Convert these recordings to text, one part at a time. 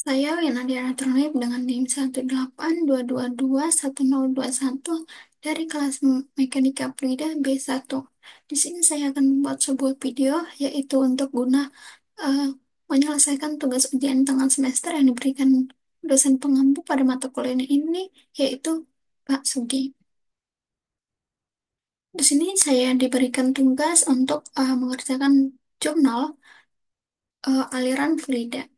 Saya Winandia Terlip dengan NIM 182221021 dari kelas Mekanika Fluida B1. Di sini saya akan membuat sebuah video yaitu untuk guna eh, menyelesaikan tugas ujian tengah semester yang diberikan dosen pengampu pada mata kuliah ini yaitu Pak Sugi. Di sini saya diberikan tugas untuk mengerjakan jurnal aliran fluida.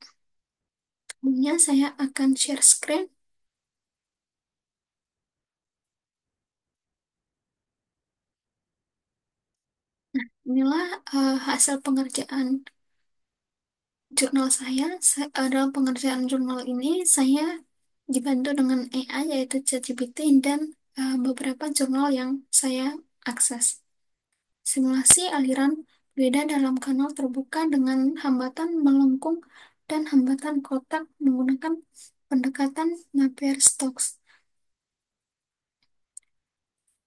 Kemudian saya akan share screen. Inilah hasil pengerjaan jurnal saya. Dalam pengerjaan jurnal ini, saya dibantu dengan AI, yaitu ChatGPT, dan beberapa jurnal yang saya akses. Simulasi aliran beda dalam kanal terbuka dengan hambatan melengkung dan hambatan kotak menggunakan pendekatan Napier-Stokes.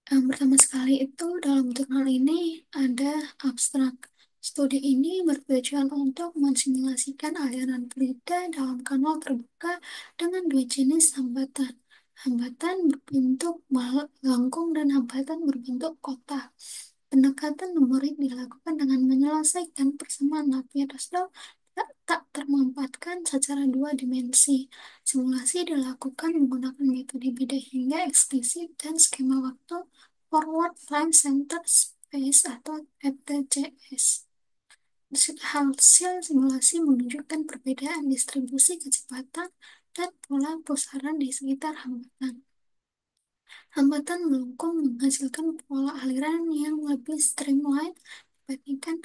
Yang pertama sekali itu dalam jurnal ini ada abstrak. Studi ini bertujuan untuk mensimulasikan aliran fluida dalam kanal terbuka dengan dua jenis hambatan. Hambatan berbentuk melengkung dan hambatan berbentuk kotak. Pendekatan numerik dilakukan dengan menyelesaikan persamaan Navier-Stokes tak termampatkan secara dua dimensi. Simulasi dilakukan menggunakan metode beda hingga eksplisit dan skema waktu Forward Time Center Space atau FTCS. Hasil simulasi menunjukkan perbedaan distribusi kecepatan dan pola pusaran di sekitar hambatan. Hambatan melengkung menghasilkan pola aliran yang lebih streamline dibandingkan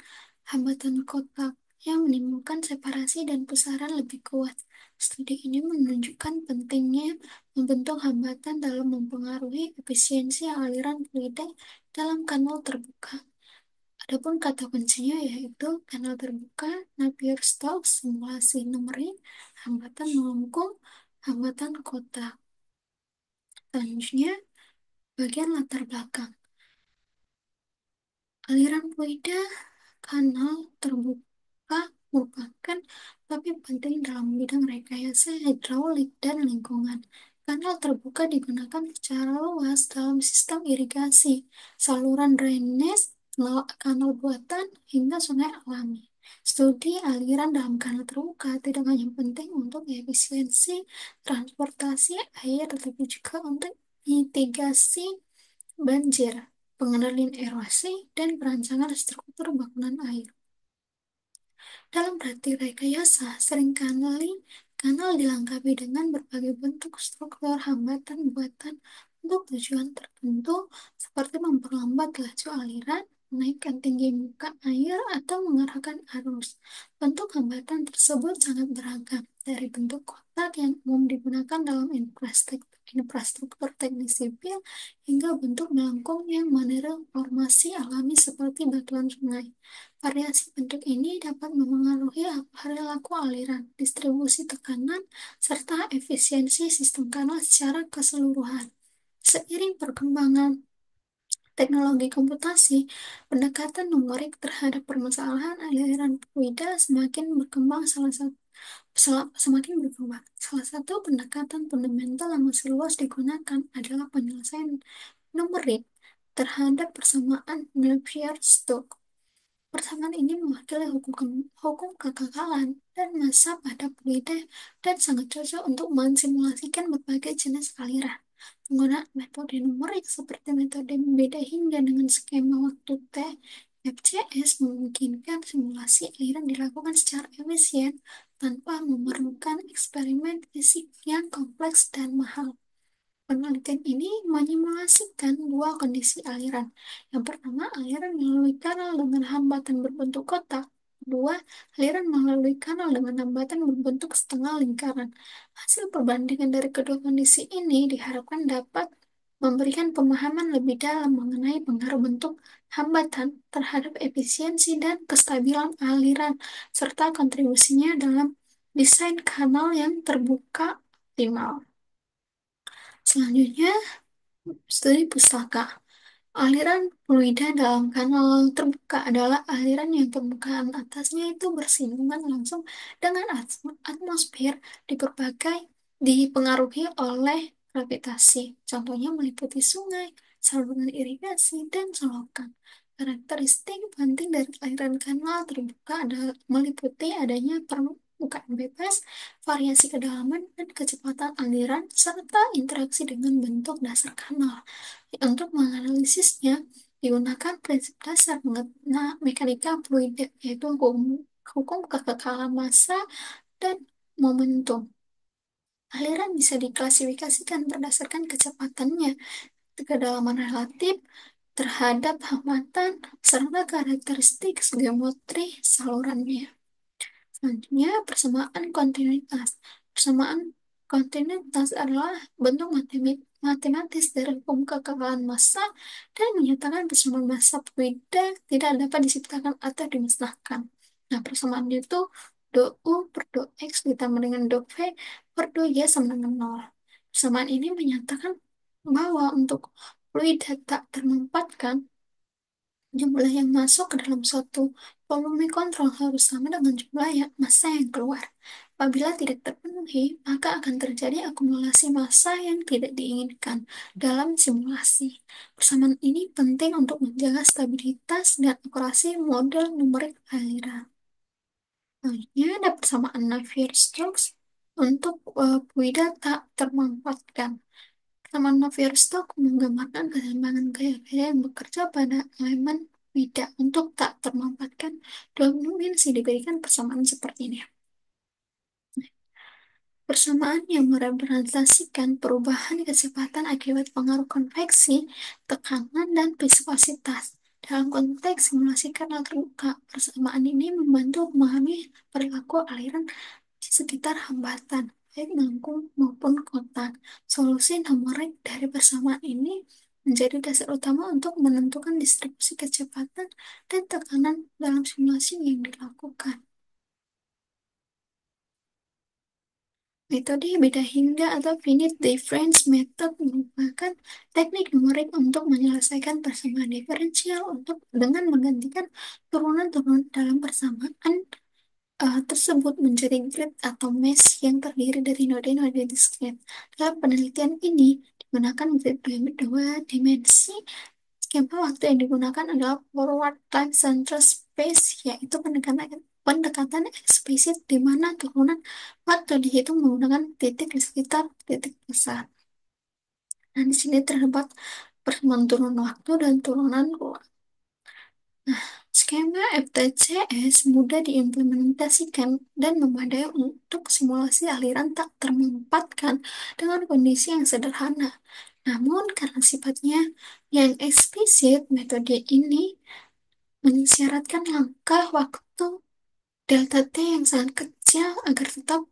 hambatan kotak yang menimbulkan separasi dan pusaran lebih kuat. Studi ini menunjukkan pentingnya membentuk hambatan dalam mempengaruhi efisiensi aliran fluida dalam kanal terbuka. Adapun kata kuncinya yaitu kanal terbuka, Napier-Stokes, simulasi numerik, hambatan melengkung, hambatan kotak. Selanjutnya, bagian latar belakang. Aliran fluida kanal terbuka merupakan topik penting dalam bidang rekayasa hidraulik dan lingkungan. Kanal terbuka digunakan secara luas dalam sistem irigasi, saluran drainase, kanal buatan, hingga sungai alami. Studi aliran dalam kanal terbuka tidak hanya penting untuk efisiensi transportasi air, tetapi juga untuk mitigasi banjir, pengendalian erosi, dan perancangan struktur bangunan air. Dalam praktik rekayasa, seringkali kanal dilengkapi dengan berbagai bentuk struktur hambatan buatan untuk tujuan tertentu, seperti memperlambat laju aliran, menaikkan tinggi muka air, atau mengarahkan arus. Bentuk hambatan tersebut sangat beragam, dari bentuk kotak yang umum digunakan dalam infrastruktur teknik sipil, hingga bentuk melengkung yang meniru formasi alami seperti batuan sungai. Variasi bentuk ini dapat memengaruhi perilaku aliran, distribusi tekanan, serta efisiensi sistem kanal secara keseluruhan. Seiring perkembangan teknologi komputasi, pendekatan numerik terhadap permasalahan aliran fluida semakin berkembang. Salah satu pendekatan fundamental yang masih luas digunakan adalah penyelesaian numerik terhadap persamaan Napier-Stokes. Persamaan ini mewakili hukum kekekalan dan massa pada fluida dan sangat cocok untuk mensimulasikan berbagai jenis aliran. Penggunaan metode numerik seperti metode beda hingga dengan skema waktu T, FCS memungkinkan simulasi aliran dilakukan secara efisien tanpa memerlukan eksperimen fisik yang kompleks dan mahal. Penelitian ini menyimulasikan dua kondisi aliran. Yang pertama, aliran melalui kanal dengan hambatan berbentuk kotak. Kedua, aliran melalui kanal dengan hambatan berbentuk setengah lingkaran. Hasil perbandingan dari kedua kondisi ini diharapkan dapat memberikan pemahaman lebih dalam mengenai pengaruh bentuk hambatan terhadap efisiensi dan kestabilan aliran, serta kontribusinya dalam desain kanal yang terbuka optimal. Selanjutnya, studi pustaka. Aliran fluida dalam kanal terbuka adalah aliran yang permukaan atasnya itu bersinggungan langsung dengan atmosfer dipengaruhi oleh gravitasi. Contohnya meliputi sungai, saluran irigasi, dan selokan. Karakteristik penting dari aliran kanal terbuka adalah meliputi adanya permukaan bebas, variasi kedalaman dan kecepatan aliran, serta interaksi dengan bentuk dasar kanal. Untuk menganalisisnya, digunakan prinsip dasar mekanika fluida, yaitu hukum kekekalan massa dan momentum. Aliran bisa diklasifikasikan berdasarkan kecepatannya, kedalaman relatif terhadap hambatan, serta karakteristik geometri salurannya. Selanjutnya, persamaan kontinuitas. Persamaan kontinuitas adalah bentuk matematis dari hukum kekekalan massa dan menyatakan persamaan massa fluida tidak dapat diciptakan atau dimusnahkan. Nah, persamaannya itu do U per do X ditambah dengan do V per do Y sama dengan 0. Persamaan ini menyatakan bahwa untuk fluida tak termampatkan, jumlah yang masuk ke dalam suatu volume kontrol harus sama dengan jumlah massa yang keluar. Apabila tidak terpenuhi, maka akan terjadi akumulasi massa yang tidak diinginkan dalam simulasi. Persamaan ini penting untuk menjaga stabilitas dan akurasi model numerik aliran. Selanjutnya ada persamaan Navier-Stokes untuk fluida tak termampatkan. Persamaan Navier-Stokes menggambarkan keseimbangan gaya-gaya yang bekerja pada elemen fluida. Untuk tak termampatkan dua dimensi diberikan persamaan seperti ini. Persamaan yang merepresentasikan perubahan kecepatan akibat pengaruh konveksi, tekanan, dan viskositas. Dalam konteks simulasi kanal terbuka, persamaan ini membantu memahami perilaku aliran di sekitar hambatan, baik melengkung maupun kotak. Solusi numerik dari persamaan ini menjadi dasar utama untuk menentukan distribusi kecepatan dan tekanan dalam simulasi yang dilakukan. Metode beda hingga atau finite difference method merupakan teknik numerik untuk menyelesaikan persamaan diferensial dengan menggantikan turunan-turunan dalam persamaan tersebut menjadi grid atau mesh yang terdiri dari node-node diskret. Dalam penelitian ini digunakan grid dua dimensi. Skema waktu yang digunakan adalah forward time central space, yaitu pendekatan eksplisit di mana turunan waktu dihitung menggunakan titik di sekitar titik pusat. Nah, di sini terdapat pertemuan turun waktu dan turunan ruang. Nah, skema FTCS mudah diimplementasikan dan memadai untuk simulasi aliran tak termampatkan dengan kondisi yang sederhana. Namun, karena sifatnya yang eksplisit, metode ini mensyaratkan langkah waktu delta T yang sangat kecil agar tetap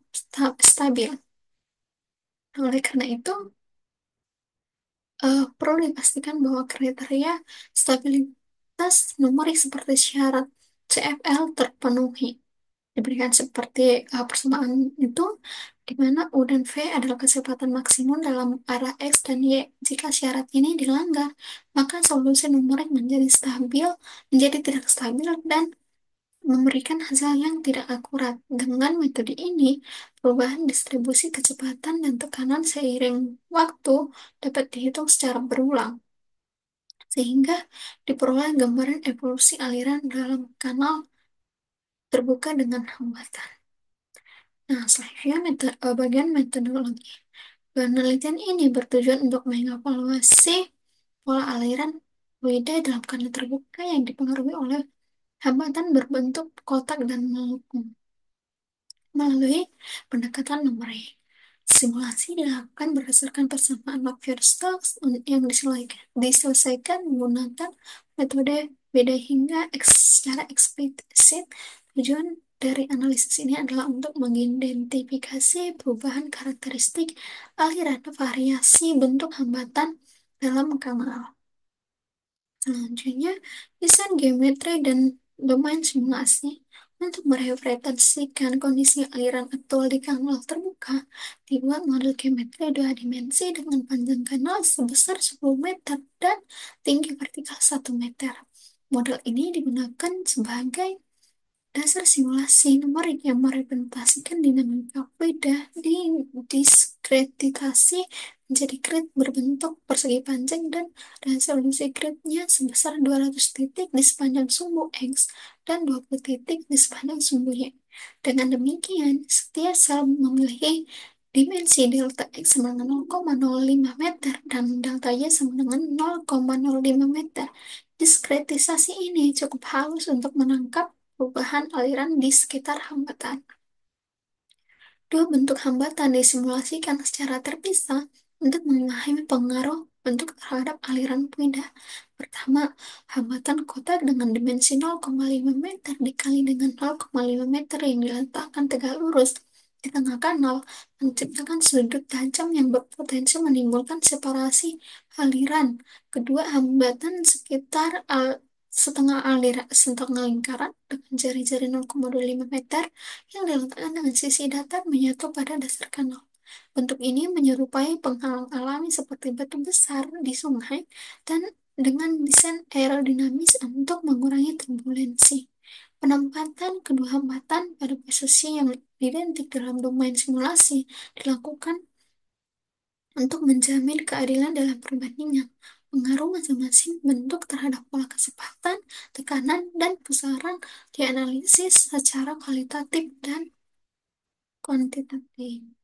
stabil. Oleh karena itu, perlu dipastikan bahwa kriteria stabilitas numerik seperti syarat CFL terpenuhi. Diberikan seperti persamaan itu, di mana U dan V adalah kecepatan maksimum dalam arah X dan Y. Jika syarat ini dilanggar, maka solusi numerik menjadi tidak stabil dan memberikan hasil yang tidak akurat. Dengan metode ini, perubahan distribusi kecepatan dan tekanan seiring waktu dapat dihitung secara berulang, sehingga diperoleh gambaran evolusi aliran dalam kanal terbuka dengan hambatan. Nah, selanjutnya bagian metodologi. Penelitian ini bertujuan untuk mengevaluasi pola aliran fluida dalam kanal terbuka yang dipengaruhi oleh hambatan berbentuk kotak dan melengkung. Melalui pendekatan numerik, simulasi dilakukan berdasarkan persamaan Navier-Stokes yang diselesaikan menggunakan metode beda hingga secara eksplisit. Tujuan dari analisis ini adalah untuk mengidentifikasi perubahan karakteristik aliran variasi bentuk hambatan dalam kanal. Selanjutnya, desain geometri dan domain simulasi. Untuk merepresentasikan kondisi aliran aktual di kanal terbuka, dibuat model geometri dua dimensi dengan panjang kanal sebesar 10 meter dan tinggi vertikal 1 meter. Model ini digunakan sebagai dasar simulasi numerik yang merepresentasikan dinamika fluida di diskretitasi menjadi grid berbentuk persegi panjang dan resolusi gridnya sebesar 200 titik di sepanjang sumbu X dan 20 titik di sepanjang sumbu Y. Dengan demikian, setiap sel memiliki dimensi delta X sama dengan 0,05 meter dan delta Y sama dengan 0,05 meter. Diskretisasi ini cukup halus untuk menangkap perubahan aliran di sekitar hambatan. Dua bentuk hambatan disimulasikan secara terpisah untuk memahami pengaruh bentuk terhadap aliran fluida. Pertama, hambatan kotak dengan dimensi 0,5 meter dikali dengan 0,5 meter yang diletakkan tegak lurus di tengah kanal menciptakan sudut tajam yang berpotensi menimbulkan separasi aliran. Kedua, hambatan sekitar setengah lingkaran dengan jari-jari 0,25 meter yang diletakkan dengan sisi datar menyatu pada dasar kanal. Bentuk ini menyerupai penghalang alami seperti batu besar di sungai dan dengan desain aerodinamis untuk mengurangi turbulensi. Penempatan kedua hambatan pada posisi yang identik dalam domain simulasi dilakukan untuk menjamin keadilan dalam perbandingan. Pengaruh masing-masing bentuk terhadap pola kecepatan, tekanan, dan pusaran dianalisis secara kualitatif dan kuantitatif.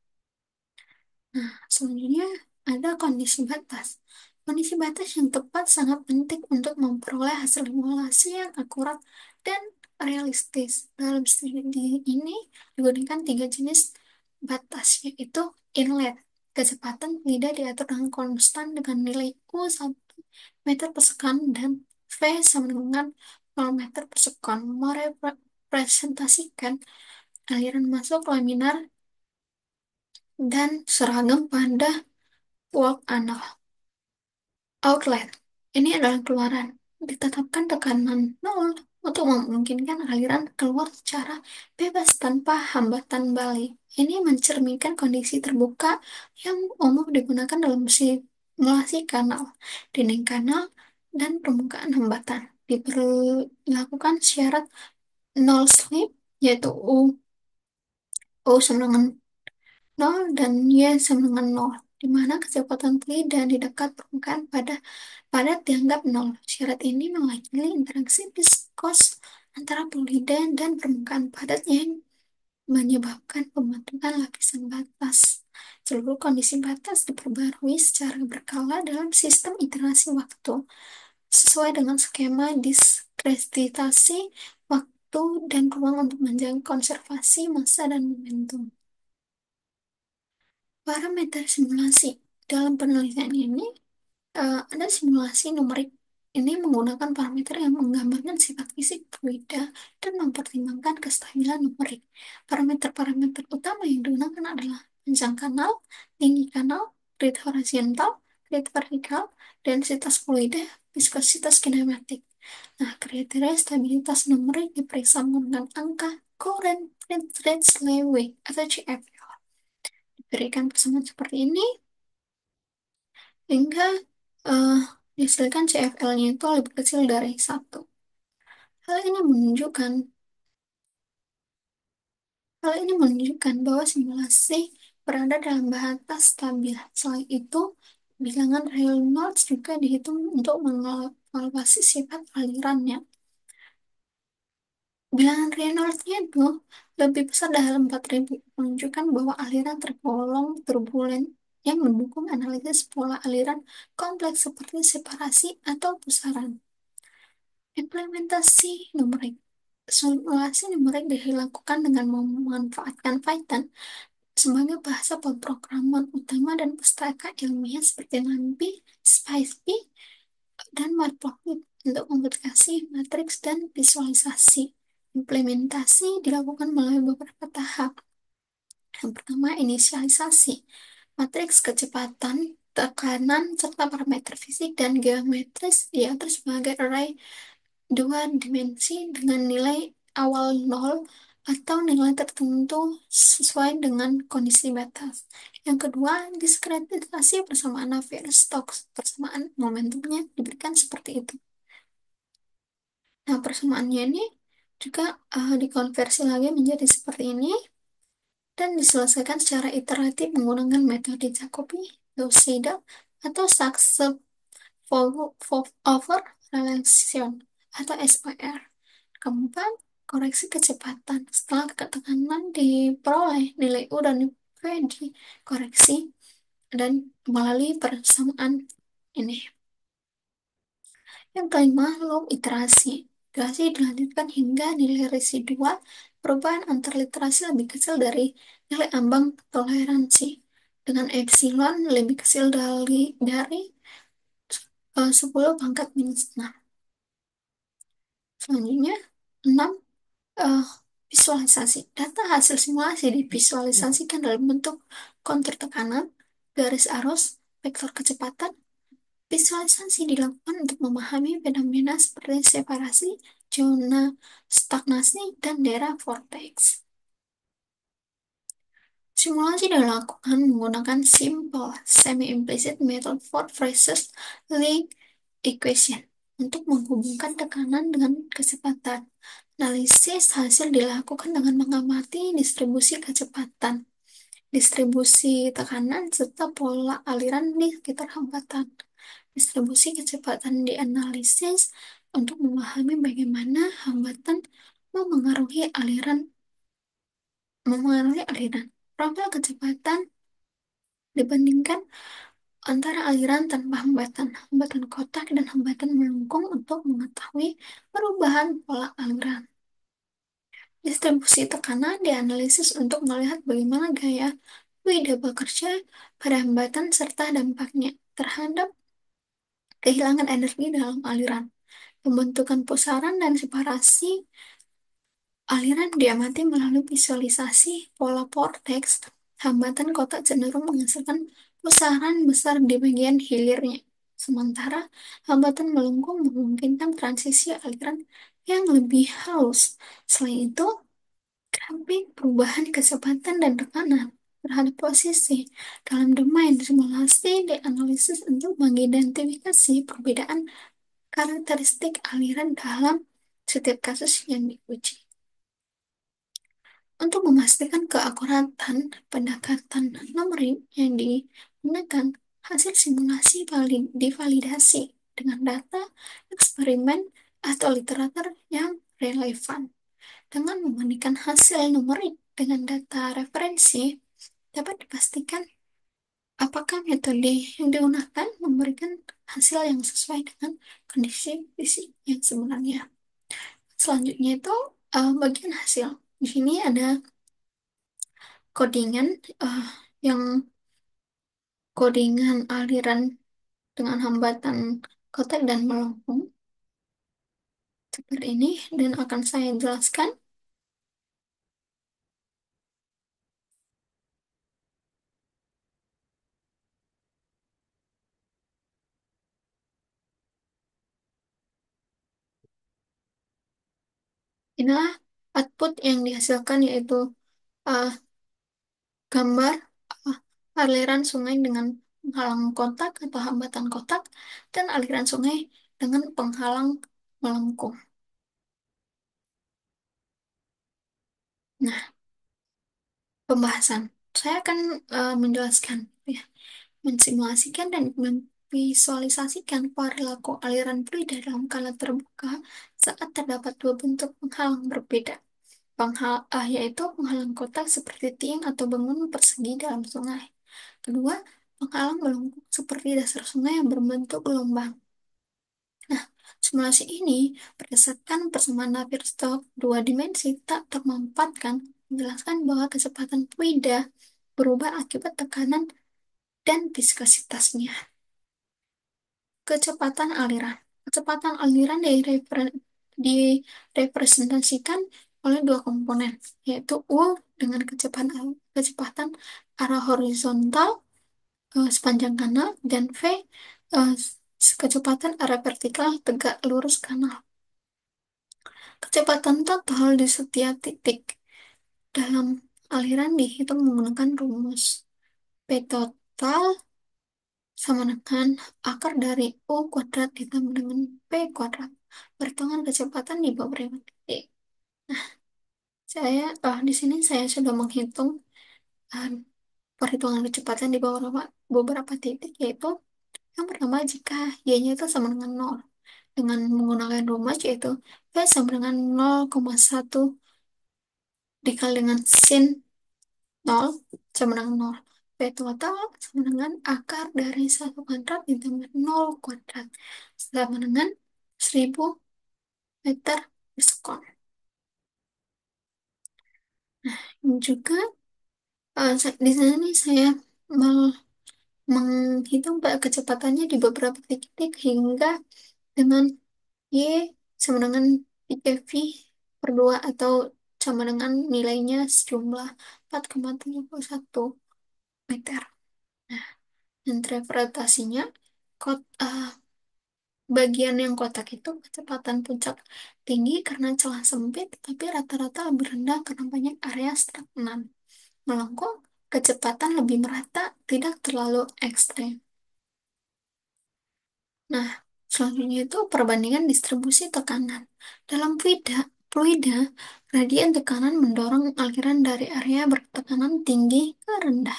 Nah, selanjutnya ada kondisi batas. Kondisi batas yang tepat sangat penting untuk memperoleh hasil simulasi yang akurat dan realistis. Dalam studi ini digunakan tiga jenis batas, yaitu inlet. Kecepatan tidak diatur dengan konstan dengan nilai U1 meter per sekon dan V sama dengan 0 meter per sekon. Merepresentasikan aliran masuk laminar dan seragam pada walk anal. Outlet. Ini adalah keluaran. Ditetapkan tekanan nol untuk memungkinkan aliran keluar secara bebas tanpa hambatan balik. Ini mencerminkan kondisi terbuka yang umum digunakan dalam simulasi kanal, dinding kanal, dan permukaan hambatan. Diberlakukan syarat nol slip, yaitu U sama dengan 0 dan Y sama dengan 0, di mana kecepatan fluida di dekat permukaan padat dianggap 0. Syarat ini mewakili interaksi viskos antara fluida dan permukaan padat yang menyebabkan pembentukan lapisan batas. Seluruh kondisi batas diperbarui secara berkala dalam sistem iterasi waktu, sesuai dengan skema diskretitasi waktu dan ruang untuk menjaga konservasi massa dan momentum. Parameter simulasi. Dalam penelitian ini, ada simulasi numerik. Ini menggunakan parameter yang menggambarkan sifat fisik fluida dan mempertimbangkan kestabilan numerik. Parameter-parameter utama yang digunakan adalah panjang kanal, tinggi kanal, grid horizontal, grid vertikal, densitas fluida, viskositas kinematik. Nah, kriteria stabilitas numerik diperiksa menggunakan angka Current Free Slave Weight atau CFL. Diberikan persamaan seperti ini hingga eh, dihasilkan CFL-nya itu lebih kecil dari 1. Hal ini menunjukkan Hal ini menunjukkan bahwa simulasi berada dalam batas stabil. Selain itu, bilangan Reynolds juga dihitung untuk mengevaluasi sifat alirannya. Bilangan Reynolds-nya itu lebih besar dari 4.000, menunjukkan bahwa aliran tergolong turbulen yang mendukung analisis pola aliran kompleks seperti separasi atau pusaran. Implementasi numerik. Simulasi numerik dilakukan dengan memanfaatkan Python sebagai bahasa pemrograman utama dan pustaka ilmiah seperti NumPy, SciPy, dan Matplotlib untuk modifikasi matriks dan visualisasi. Implementasi dilakukan melalui beberapa tahap. Yang pertama, inisialisasi. Matriks kecepatan, tekanan, serta parameter fisik dan geometris diatur sebagai array dua dimensi dengan nilai awal nol atau nilai tertentu sesuai dengan kondisi batas. Yang kedua, diskretisasi persamaan Navier-Stokes. Persamaan momentumnya diberikan seperti itu. Nah, persamaannya ini juga dikonversi lagi menjadi seperti ini dan diselesaikan secara iteratif menggunakan metode Jacobi, Gauss-Seidel, atau Over Relation atau SOR. Keempat, koreksi kecepatan. Setelah ketekanan diperoleh nilai U dan V dikoreksi dan melalui persamaan ini. Yang kelima, loop iterasi. Iterasi dilanjutkan hingga nilai residual perubahan antar literasi lebih kecil dari nilai ambang toleransi dengan epsilon lebih kecil dari 10 pangkat minus 6. Selanjutnya, 6. eh, visualisasi. Data hasil simulasi divisualisasikan dalam bentuk kontur tekanan, garis arus, vektor kecepatan. Visualisasi dilakukan untuk memahami fenomena seperti separasi, zona stagnasi, dan daerah vortex. Simulasi dilakukan menggunakan simple semi-implicit method for phrases link equation untuk menghubungkan tekanan dengan kecepatan. Analisis hasil dilakukan dengan mengamati distribusi kecepatan, distribusi tekanan, serta pola aliran di sekitar hambatan. Distribusi kecepatan dianalisis untuk memahami bagaimana hambatan memengaruhi aliran. Profil kecepatan dibandingkan antara aliran tanpa hambatan, hambatan kotak, dan hambatan melengkung untuk mengetahui perubahan pola aliran. Distribusi tekanan dianalisis untuk melihat bagaimana gaya fluida bekerja pada hambatan serta dampaknya terhadap kehilangan energi dalam aliran. Pembentukan pusaran dan separasi aliran diamati melalui visualisasi pola vortex. Hambatan kotak cenderung menghasilkan pusaran besar di bagian hilirnya, sementara hambatan melengkung memungkinkan transisi aliran yang lebih halus. Selain itu, grafik perubahan kecepatan dan tekanan terhadap posisi dalam domain simulasi dianalisis untuk mengidentifikasi perbedaan karakteristik aliran dalam setiap kasus yang diuji. Untuk memastikan keakuratan pendekatan numerik yang digunakan, hasil simulasi divalidasi dengan data eksperimen atau literatur yang relevan. Dengan membandingkan hasil numerik dengan data referensi, dapat dipastikan apakah metode yang digunakan memberikan hasil yang sesuai dengan kondisi fisik yang sebenarnya. Selanjutnya itu bagian hasil. Di sini ada codingan eh, yang codingan aliran dengan hambatan kotak dan melengkung seperti ini dan akan saya jelaskan. Inilah output yang dihasilkan yaitu eh, gambar eh, aliran sungai dengan penghalang kotak atau hambatan kotak dan aliran sungai dengan penghalang melengkung. Nah, pembahasan. Saya akan menjelaskan ya, mensimulasikan dan memvisualisasikan perilaku aliran fluida dalam skala terbuka saat terdapat dua bentuk penghalang berbeda. Yaitu penghalang kotak seperti tiang atau bangunan persegi dalam sungai. Kedua, penghalang melengkung seperti dasar sungai yang berbentuk gelombang. Nah, simulasi ini berdasarkan persamaan Navier-Stokes dua dimensi tak termampatkan menjelaskan bahwa kecepatan fluida berubah akibat tekanan dan viskositasnya. Kecepatan aliran. Kecepatan aliran direpresentasikan oleh dua komponen, yaitu U dengan kecepatan arah horizontal sepanjang kanal dan V eh, kecepatan arah vertikal tegak lurus kanal. Kecepatan total di setiap titik dalam aliran dihitung menggunakan rumus P total sama dengan akar dari U kuadrat ditambah dengan P kuadrat. Perhitungan kecepatan di beberapa titik. Di sini saya sudah menghitung eh, perhitungan kecepatan di beberapa titik, yaitu yang pertama jika y-nya itu sama dengan nol dengan menggunakan rumus yaitu V sama dengan 0,1 dikali dengan sin nol sama dengan nol. V total sama dengan akar dari 1 kuadrat ditambah 0 kuadrat sama dengan 1000 meter per sekon. Juga di sini saya menghitung kecepatannya di beberapa titik hingga dengan Y sama dengan 3V per 2 atau sama dengan nilainya sejumlah 4,71 meter. Nah, interpretasinya, bagian yang kotak itu kecepatan puncak tinggi karena celah sempit, tapi rata-rata lebih rendah karena banyak area stagnan. Melengkung, kecepatan lebih merata, tidak terlalu ekstrem. Nah, selanjutnya itu perbandingan distribusi tekanan. Dalam fluida, gradien tekanan mendorong aliran dari area bertekanan tinggi ke rendah.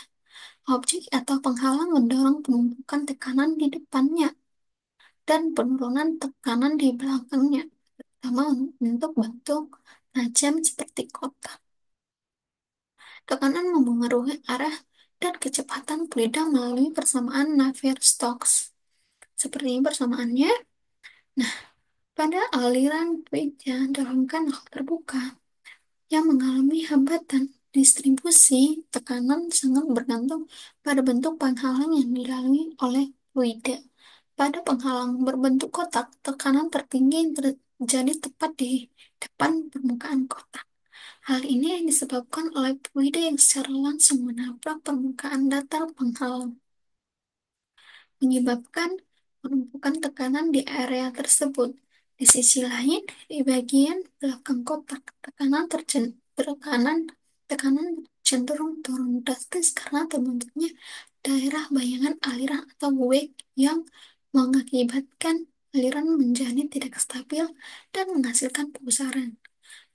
Objek atau penghalang mendorong penumpukan tekanan di depannya dan penurunan tekanan di belakangnya, terutama untuk bentuk tajam seperti kotak. Tekanan mempengaruhi arah dan kecepatan fluida melalui persamaan Navier-Stokes. Seperti persamaannya, pada aliran fluida dalam kanal terbuka yang mengalami hambatan, distribusi tekanan sangat bergantung pada bentuk penghalang yang dilalui oleh fluida. Pada penghalang berbentuk kotak, tekanan tertinggi terjadi tepat di depan permukaan kotak. Hal ini disebabkan oleh fluida yang secara langsung menabrak permukaan datar penghalang, menyebabkan penumpukan tekanan di area tersebut. Di sisi lain, di bagian belakang kotak, tekanan cenderung turun drastis karena terbentuknya daerah bayangan aliran atau wake yang mengakibatkan aliran menjadi tidak stabil dan menghasilkan pusaran.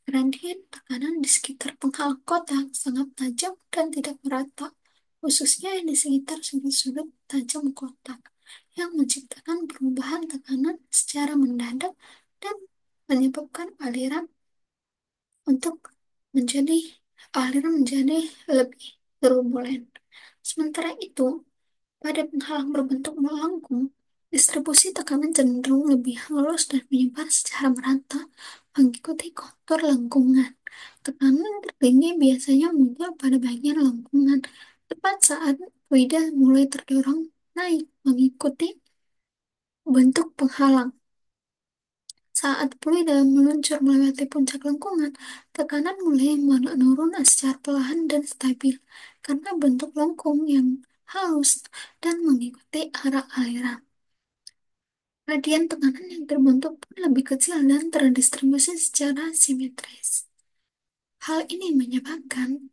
Gradien tekanan di sekitar penghalang kotak sangat tajam dan tidak merata, khususnya di sekitar sudut-sudut tajam kotak, yang menciptakan perubahan tekanan secara mendadak dan menyebabkan untuk menjadi menjadi lebih turbulen. Sementara itu, pada penghalang berbentuk melengkung, distribusi tekanan cenderung lebih halus dan menyebar secara merata mengikuti kontur lengkungan. Tekanan tertinggi biasanya muncul pada bagian lengkungan, tepat saat fluida mulai terdorong naik mengikuti bentuk penghalang. Saat fluida meluncur melewati puncak lengkungan, tekanan mulai menurun secara perlahan dan stabil karena bentuk lengkung yang halus dan mengikuti arah aliran. Gradien tekanan yang terbentuk pun lebih kecil dan terdistribusi secara simetris. Hal ini menyebabkan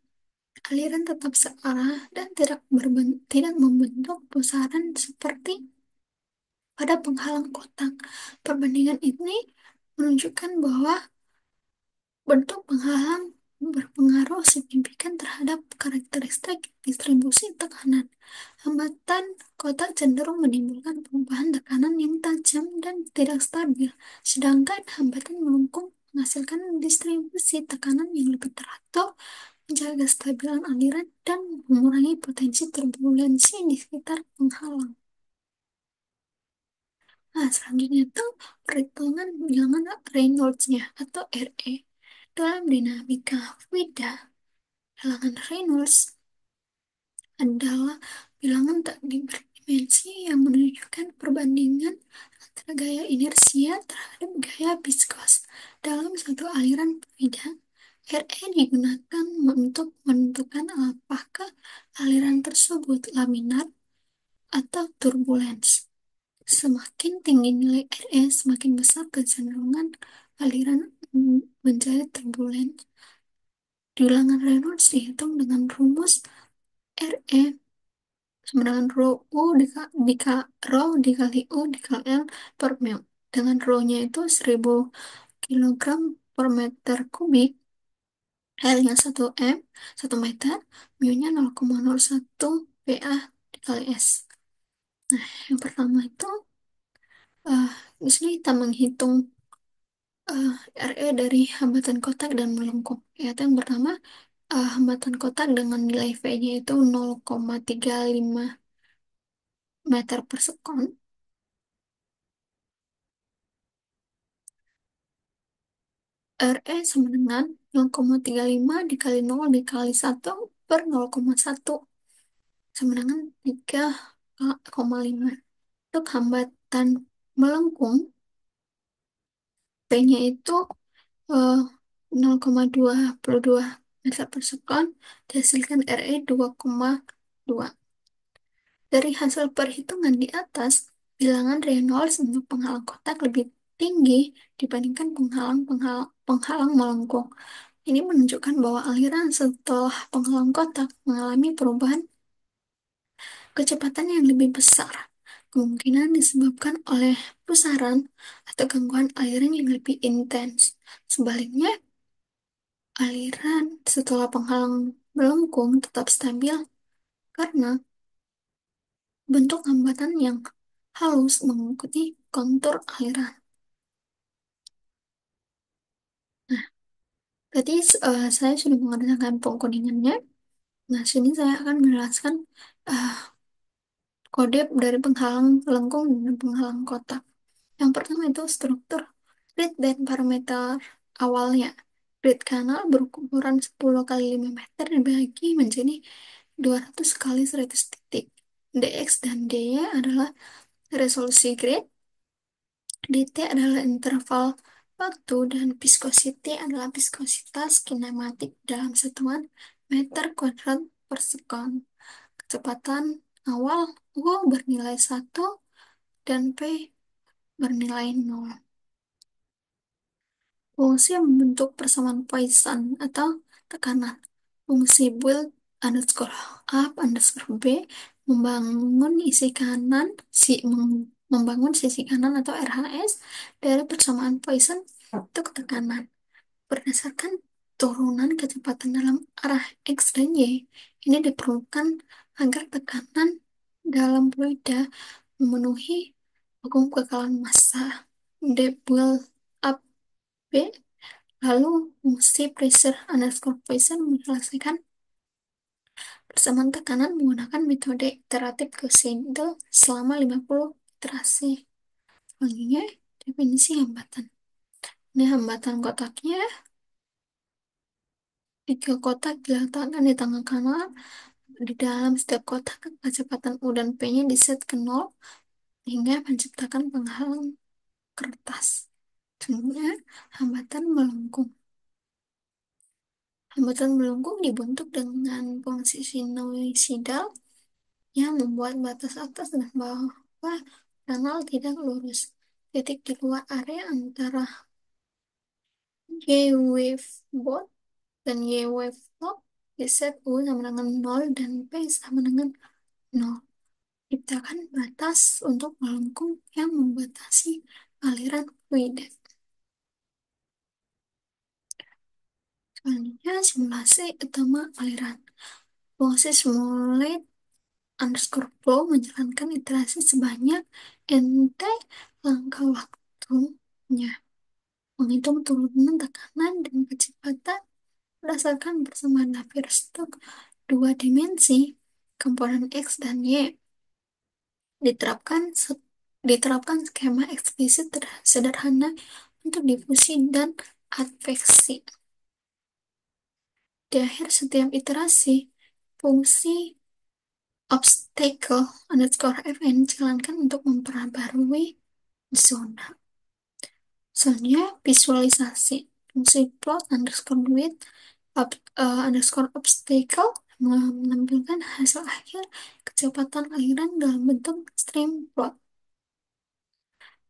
aliran tetap searah dan tidak membentuk pusaran seperti pada penghalang kotak. Perbandingan ini menunjukkan bahwa bentuk penghalang berpengaruh signifikan terhadap karakteristik distribusi tekanan. Hambatan kotak cenderung menimbulkan perubahan tekanan yang tajam dan tidak stabil, sedangkan hambatan melengkung menghasilkan distribusi tekanan yang lebih teratur, menjaga kestabilan aliran, dan mengurangi potensi turbulensi di sekitar penghalang. Nah, selanjutnya itu perhitungan bilangan Reynolds-nya atau RE. Dalam dinamika fluida, bilangan Reynolds adalah bilangan tak berdimensi yang menunjukkan perbandingan antara gaya inersia terhadap gaya viskos dalam satu aliran fluida. RE digunakan untuk menentukan apakah aliran tersebut laminar atau turbulens. Semakin tinggi nilai RE, semakin besar kecenderungan aliran menjadi turbulen. Di ulangan Reynolds dihitung dengan rumus RE sama dengan rho dikali U dikali L per mil. Dengan rho-nya itu 1000 kilogram per meter kubik, L-nya 1 M, 1 meter, mu-nya 0,01 PA dikali S. Yang pertama itu, eh di sini kita menghitung eh, RE dari hambatan kotak dan melengkung. Yaitu yang pertama, hambatan kotak dengan nilai V-nya itu 0,35 meter per sekon. RE sama dengan 0,35 dikali 0 dikali 1 per 0,1 sama dengan 3,5. Untuk hambatan melengkung, P-nya itu eh, 0,22 meter per sekon, dihasilkan RE 2,2. Dari hasil perhitungan di atas, bilangan Reynolds untuk penghalang kotak lebih tinggi dibandingkan penghalang melengkung. Ini menunjukkan bahwa aliran setelah penghalang kotak mengalami perubahan kecepatan yang lebih besar. Kemungkinan disebabkan oleh pusaran atau gangguan aliran yang lebih intens. Sebaliknya, aliran setelah penghalang melengkung tetap stabil karena bentuk hambatan yang halus mengikuti kontur aliran. Nah, tadi saya sudah mengerjakan pengkodingannya. Nah, sini saya akan menjelaskan eh, kode dari penghalang melengkung dan penghalang kotak. Yang pertama itu struktur grid dan parameter awalnya. Grid kanal berukuran 10 kali 5 meter dibagi menjadi 200 kali 100 titik. Dx dan dy adalah resolusi grid, dt adalah interval waktu, dan viscosity adalah viskositas kinematik dalam satuan meter kuadrat per sekon. Kecepatan awal U bernilai 1 dan P bernilai 0. Fungsi membentuk persamaan Poisson atau tekanan. Fungsi build underscore up underscore B membangun isi kanan membangun sisi kanan atau RHS dari persamaan Poisson untuk tekanan berdasarkan turunan kecepatan dalam arah X dan Y. Ini diperlukan agar tekanan dalam fluida memenuhi hukum kekalahan massa. The build up B. Lalu fungsi pressure underscore Poisson menyelesaikan persamaan tekanan menggunakan metode iteratif Gauss-Seidel selama 50 iterasi. Selanjutnya, definisi hambatan. Ini hambatan kotaknya. Tiga kotak diletakkan di tengah kanal. Di dalam setiap kotak, kecepatan U dan P-nya diset ke 0 hingga menciptakan penghalang kertas. Selanjutnya, hambatan melengkung. Hambatan melengkung dibentuk dengan fungsi sinusoidal yang membuat batas atas dan bawah kanal tidak lurus. Titik di luar area antara Y-wave bound dan Y-wave lock di set U sama dengan 0 dan P sama dengan 0. Ciptakan batas untuk melengkung yang membatasi aliran fluida. Selanjutnya, simulasi utama aliran. Fungsi simulate underscore flow menjalankan iterasi sebanyak nt langkah waktunya, menghitung turunan tekanan dan kecepatan berdasarkan persamaan Navier-Stokes dua dimensi komponen X dan Y. Diterapkan skema eksplisit sederhana untuk difusi dan adveksi. Di akhir setiap iterasi, fungsi obstacle underscore fn dijalankan untuk memperbarui zona. Selanjutnya, visualisasi. Fungsi plot underscore width underscore obstacle menampilkan hasil akhir kecepatan aliran dalam bentuk stream plot.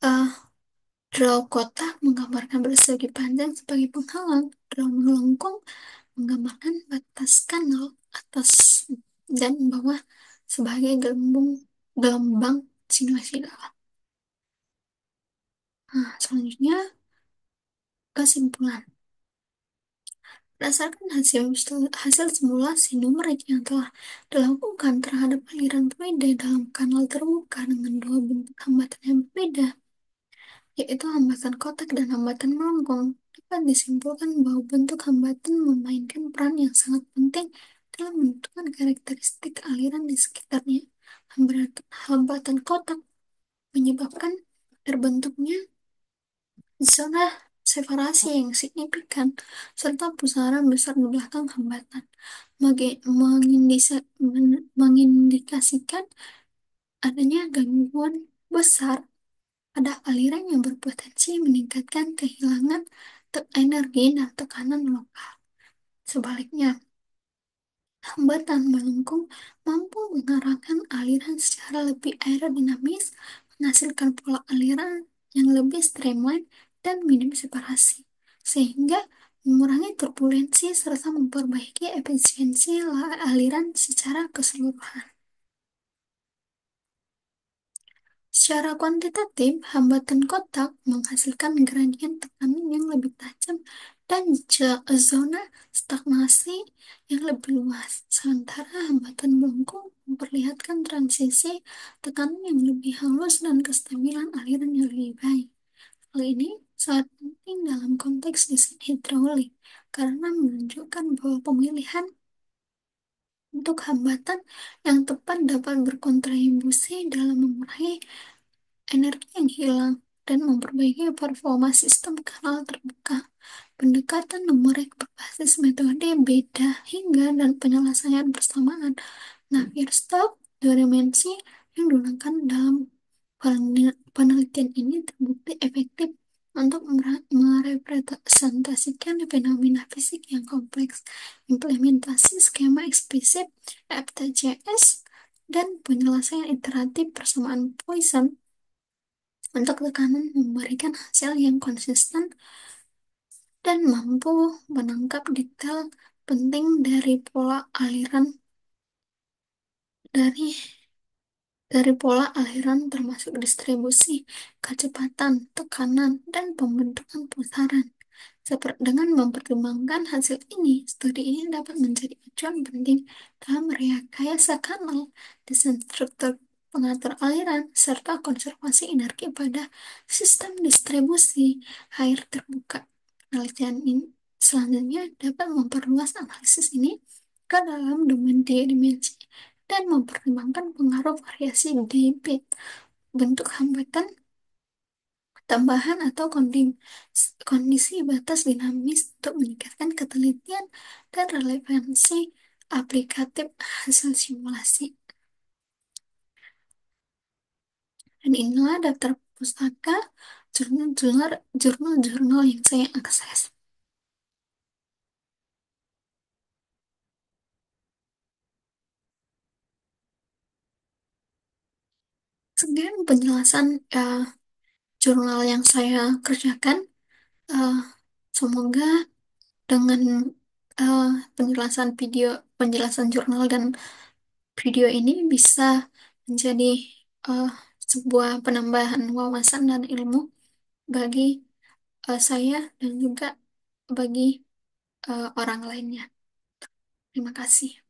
Uh, Draw kotak menggambarkan persegi panjang sebagai penghalang. Draw melengkung menggambarkan batas kanal atas dan bawah sebagai gelombang sinusoidal. Nah, selanjutnya kesimpulan. Berdasarkan hasil simulasi numerik yang telah dilakukan terhadap aliran fluida dalam kanal terbuka dengan dua bentuk hambatan yang berbeda, yaitu hambatan kotak dan hambatan melengkung, dapat disimpulkan bahwa bentuk hambatan memainkan peran yang sangat penting dalam menentukan karakteristik aliran di sekitarnya. Hambatan kotak menyebabkan terbentuknya zona separasi yang signifikan serta pusaran besar di belakang hambatan mengindikasikan adanya gangguan besar pada aliran yang berpotensi meningkatkan kehilangan energi dan tekanan lokal. Sebaliknya, hambatan melengkung mampu mengarahkan aliran secara lebih aerodinamis, menghasilkan pola aliran yang lebih streamline dan minim separasi, sehingga mengurangi turbulensi serta memperbaiki efisiensi aliran secara keseluruhan. Secara kuantitatif, hambatan kotak menghasilkan gradien tekanan yang lebih tajam dan zona stagnasi yang lebih luas, sementara hambatan melengkung memperlihatkan transisi tekanan yang lebih halus dan kestabilan aliran yang lebih baik. Hal ini sangat penting dalam konteks desain hidraulik karena menunjukkan bahwa pemilihan untuk hambatan yang tepat dapat berkontribusi dalam mengurangi energi yang hilang dan memperbaiki performa sistem kanal terbuka. Pendekatan numerik berbasis metode beda hingga dan penyelesaian bersamaan Navier-Stokes dua dimensi yang digunakan dalam penelitian ini terbukti efektif untuk merepresentasikan fenomena fisik yang kompleks. Implementasi skema eksplisit FTJS dan penyelesaian iteratif persamaan Poisson untuk tekanan memberikan hasil yang konsisten dan mampu menangkap detail penting dari pola aliran termasuk distribusi, kecepatan, tekanan, dan pembentukan pusaran. Dengan mempertimbangkan hasil ini, studi ini dapat menjadi acuan penting dalam rekayasa kanal, desain struktur pengatur aliran, serta konservasi energi pada sistem distribusi air terbuka. Penelitian ini selanjutnya dapat memperluas analisis ini ke dalam domain dimensi dan mempertimbangkan pengaruh variasi debit, bentuk hambatan tambahan atau kondisi batas dinamis untuk meningkatkan ketelitian dan relevansi aplikatif hasil simulasi. Dan inilah daftar pustaka jurnal-jurnal yang saya akses. Sekian penjelasan jurnal yang saya kerjakan. Eh, Semoga dengan eh, penjelasan jurnal dan video ini bisa menjadi eh, sebuah penambahan wawasan dan ilmu bagi saya dan juga bagi orang lainnya. Terima kasih.